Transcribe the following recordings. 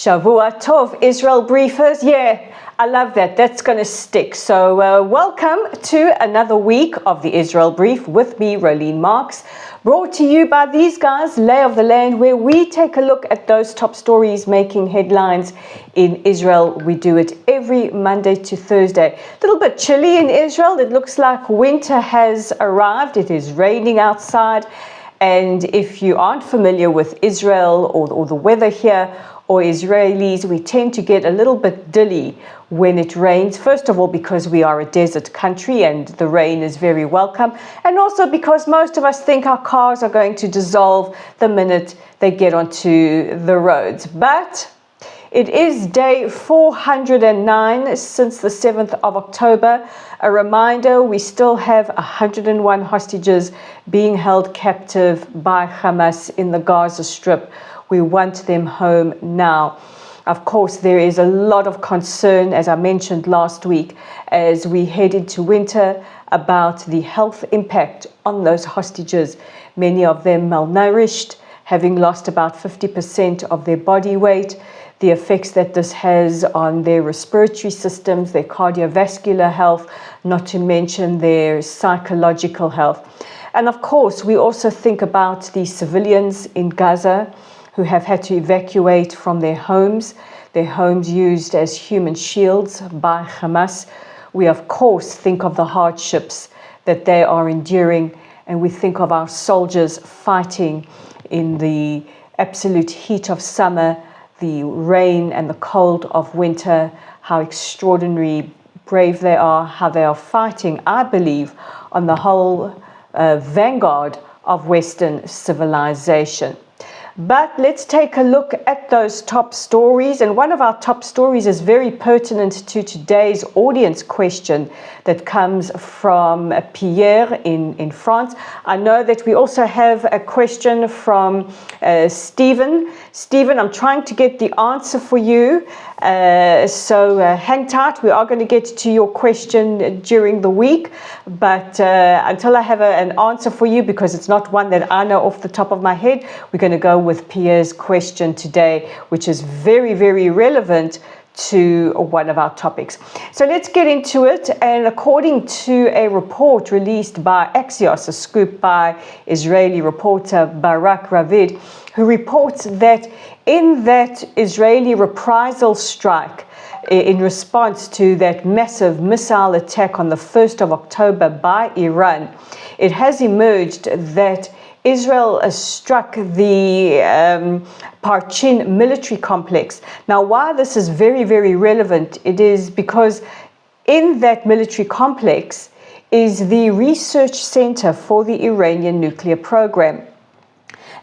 Shavua Tov, Israel Briefers. Yeah, I love that. That's going to stick. So welcome to another week of the Israel Brief with me, Rolene Marks, brought to you by these guys, Lay of the Land, where we take a look at those top stories making headlines in Israel. We do it every Monday to Thursday. A little bit chilly in Israel. It looks like winter has arrived. It is raining outside. And if you aren't familiar with Israel or the weather here, or Israelis, we tend to get a little bit dilly when it rains. First of all, because we are a desert country and the rain is very welcome. And also because most of us think our cars are going to dissolve the minute they get onto the roads. But it is day 409 since the 7th of October. A reminder, we still have 101 hostages being held captive by Hamas in the Gaza Strip. We want them home now. Of course, there is a lot of concern, as I mentioned last week, as we head into winter about the health impact on those hostages. Many of them malnourished, having lost about 50% of their body weight, the effects that this has on their respiratory systems, their cardiovascular health, not to mention their psychological health. And of course, we also think about the civilians in Gaza who have had to evacuate from their homes used as human shields by Hamas. We, of course, think of the hardships that they are enduring, and we think of our soldiers fighting in the absolute heat of summer, the rain and the cold of winter, how extraordinary brave they are, how they are fighting, I believe, on the whole vanguard of Western civilization. But let's take a look at those top stories. And one of our top stories is very pertinent to today's audience question that comes from Pierre in France. I know that we also have a question from Stephen. Stephen, I'm trying to get the answer for you. So hang tight. We are going to get to your question during the week. But until I have an answer for you, because it's not one that I know off the top of my head, we're going to go with Pierre's question today, which is very, very relevant to one of our topics. So let's get into it. And according to a report released by Axios, a scoop by Israeli reporter Barak Ravid, who reports that in that Israeli reprisal strike in response to that massive missile attack on the 1st of October by Iran, it has emerged that Israel struck the Parchin military complex. Now, why this is very, very relevant, it is because in that military complex is the research center for the Iranian nuclear program.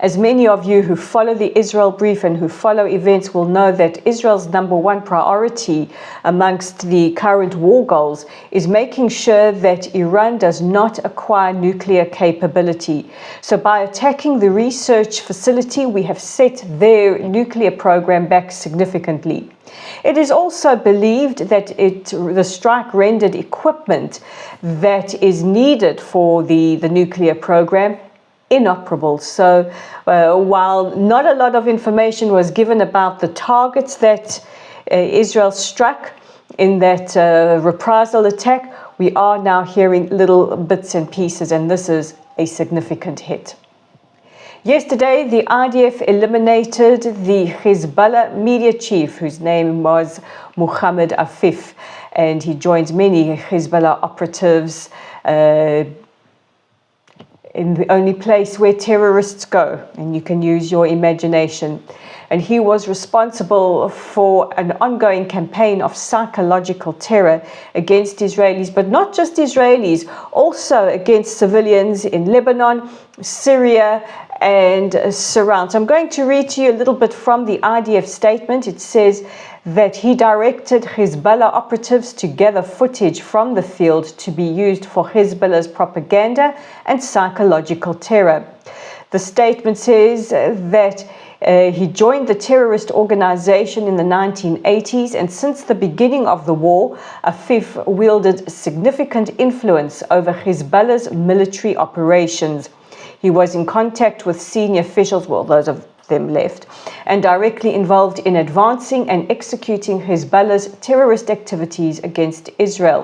As many of you who follow the Israel Brief and who follow events will know that Israel's number one priority amongst the current war goals is making sure that Iran does not acquire nuclear capability. So by attacking the research facility, we have set their nuclear program back significantly. It is also believed that the strike rendered equipment that is needed for the nuclear program inoperable. So while not a lot of information was given about the targets that Israel struck in that reprisal attack, we are now hearing little bits and pieces, and this is a significant hit. Yesterday, the IDF eliminated the Hezbollah media chief, whose name was Mohammed Afif, and he joins many Hezbollah operatives in the only place where terrorists go, and you can use your imagination. And he was responsible for an ongoing campaign of psychological terror against Israelis, but not just Israelis, also against civilians in Lebanon, Syria, and surround. So I'm going to read to you a little bit from the IDF statement. It says that he directed Hezbollah operatives to gather footage from the field to be used for Hezbollah's propaganda and psychological terror. The statement says that he joined the terrorist organization in the 1980s, and since the beginning of the war, Afif wielded significant influence over Hezbollah's military operations. He was in contact with senior officials, well, those of them left, and directly involved in advancing and executing Hezbollah's terrorist activities against Israel.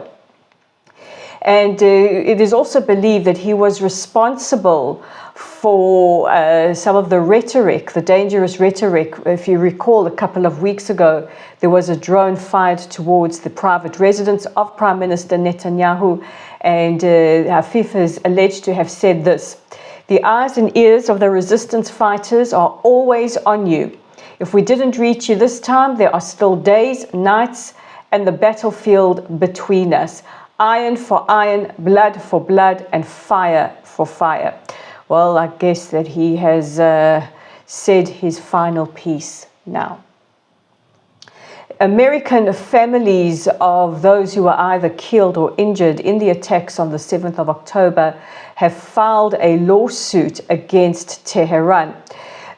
And it is also believed that he was responsible for some of the rhetoric, the dangerous rhetoric. If you recall, a couple of weeks ago, there was a drone fired towards the private residence of Prime Minister Netanyahu, and Hafif is alleged to have said this: "The eyes and ears of the resistance fighters are always on you. If we didn't reach you this time, there are still days, nights, and the battlefield between us. Iron for iron, blood for blood, and fire for fire." Well, I guess that he has said his final piece now. American families of those who were either killed or injured in the attacks on the 7th of October have filed a lawsuit against Tehran.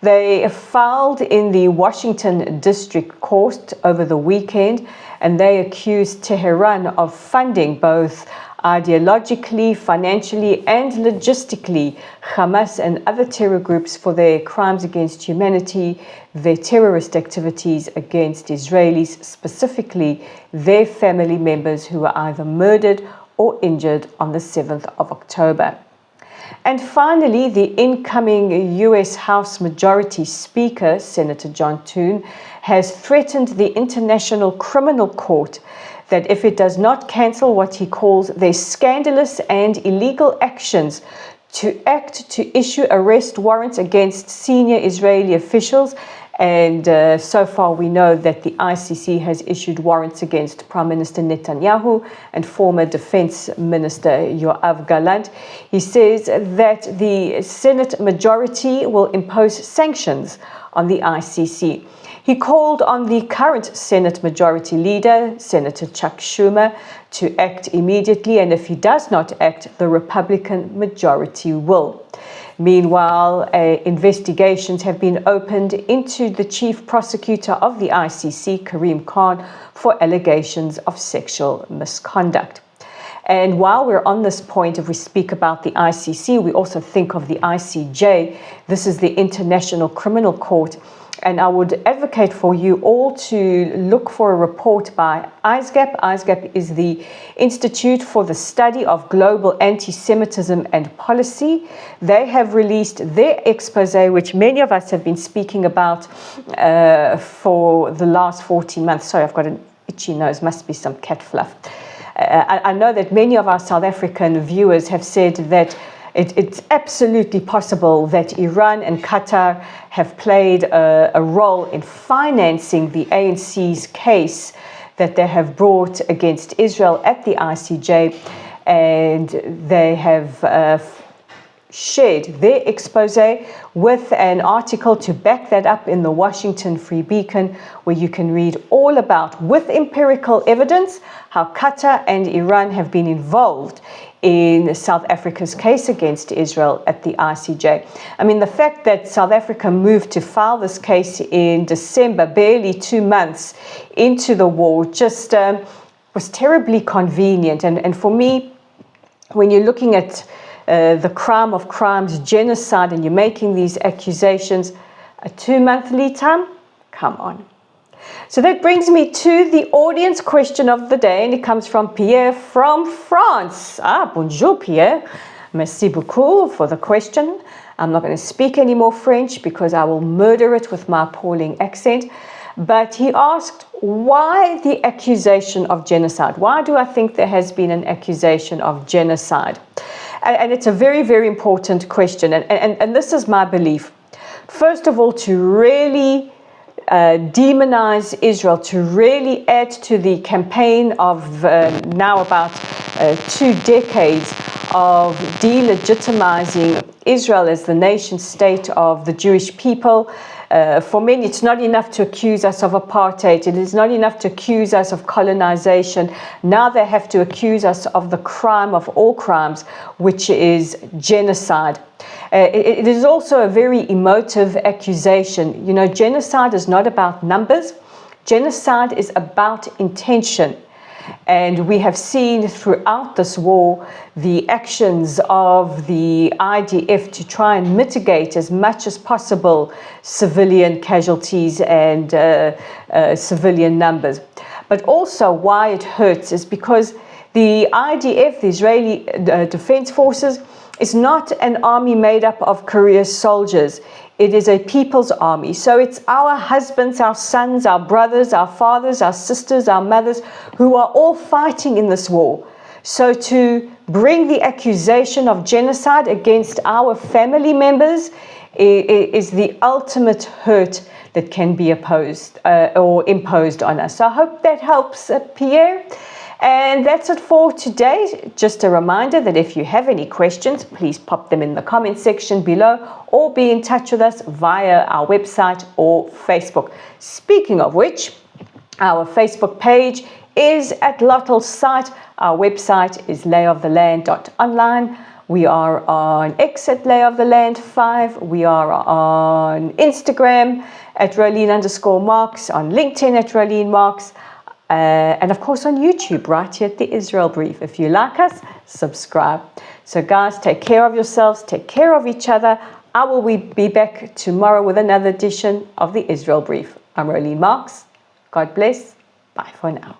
They filed in the Washington District Court over the weekend, and they accused Tehran of funding both ideologically, financially, and logistically Hamas and other terror groups for their crimes against humanity, their terrorist activities against Israelis, specifically their family members who were either murdered or injured on the 7th of October. And finally, the incoming U.S. House Majority Speaker, Senator John Thune, has threatened the International Criminal Court that if it does not cancel what he calls their scandalous and illegal actions to issue arrest warrants against senior Israeli officials. And so far we know that the ICC has issued warrants against Prime Minister Netanyahu and former Defense Minister Yoav Gallant. He says that the Senate majority will impose sanctions on the ICC. He called on the current Senate Majority Leader, Senator Chuck Schumer, to act immediately, and if he does not act, the Republican majority will. Meanwhile, investigations have been opened into the chief prosecutor of the ICC, Karim Khan, for allegations of sexual misconduct. And while we're on this point, if we speak about the ICC, we also think of the ICJ. This is the International Criminal Court. And I would advocate for you all to look for a report by ISGAP. ISGAP is the Institute for the Study of Global Anti-Semitism and Policy. They have released their expose, which many of us have been speaking about for the last 14 months. Sorry, I've got an itchy nose. Must be some cat fluff. I know that many of our South African viewers have said that it's absolutely possible that Iran and Qatar have played a role in financing the ANC's case that they have brought against Israel at the ICJ, and they have shared their expose with an article to back that up in the Washington Free Beacon, where you can read all about, with empirical evidence, how Qatar and Iran have been involved in South Africa's case against Israel at the ICJ. I mean, the fact that South Africa moved to file this case in December, barely 2 months into the war, just was terribly convenient. And for me, when you're looking at the crime of crimes, genocide, and you're making these accusations, a 2-month lead time? Come on. So that brings me to the audience question of the day, and it comes from Pierre from France. Bonjour Pierre. Merci beaucoup for the question. I'm not going to speak any more French because I will murder it with my appalling accent. But he asked, why the accusation of genocide? Why do I think there has been an accusation of genocide? And it's a very, very important question. And this is my belief. First of all, to really demonize Israel, to really add to the campaign of now about 2 decades of delegitimizing Israel as the nation state of the Jewish people. For many, it's not enough to accuse us of apartheid. It is not enough to accuse us of colonization. Now they have to accuse us of the crime of all crimes, which is genocide. It is also a very emotive accusation. Genocide is not about numbers. Genocide is about intention. And we have seen throughout this war the actions of the IDF to try and mitigate as much as possible civilian casualties and civilian numbers. But also why it hurts is because the IDF, the Israeli Defense Forces, is not an army made up of career soldiers. It is a people's army. So it's our husbands, our sons, our brothers, our fathers, our sisters, our mothers, who are all fighting in this war. So to bring the accusation of genocide against our family members is the ultimate hurt that can be opposed or imposed on us. So I hope that helps, Pierre. And that's it for today. Just a reminder that if you have any questions, please pop them in the comment section below or be in touch with us via our website or Facebook. Speaking of which, our Facebook page is at Lottel's site. Our website is layoftheland.online. We are on X at layoftheland5. We are on Instagram at Rolene_Marks, on LinkedIn at Rolene Marks. And of course on YouTube, right here at the Israel Brief. If you like us, subscribe. So guys, take care of yourselves, take care of each other. I will be back tomorrow with another edition of the Israel Brief. I'm Rolene Marks. God bless. Bye for now.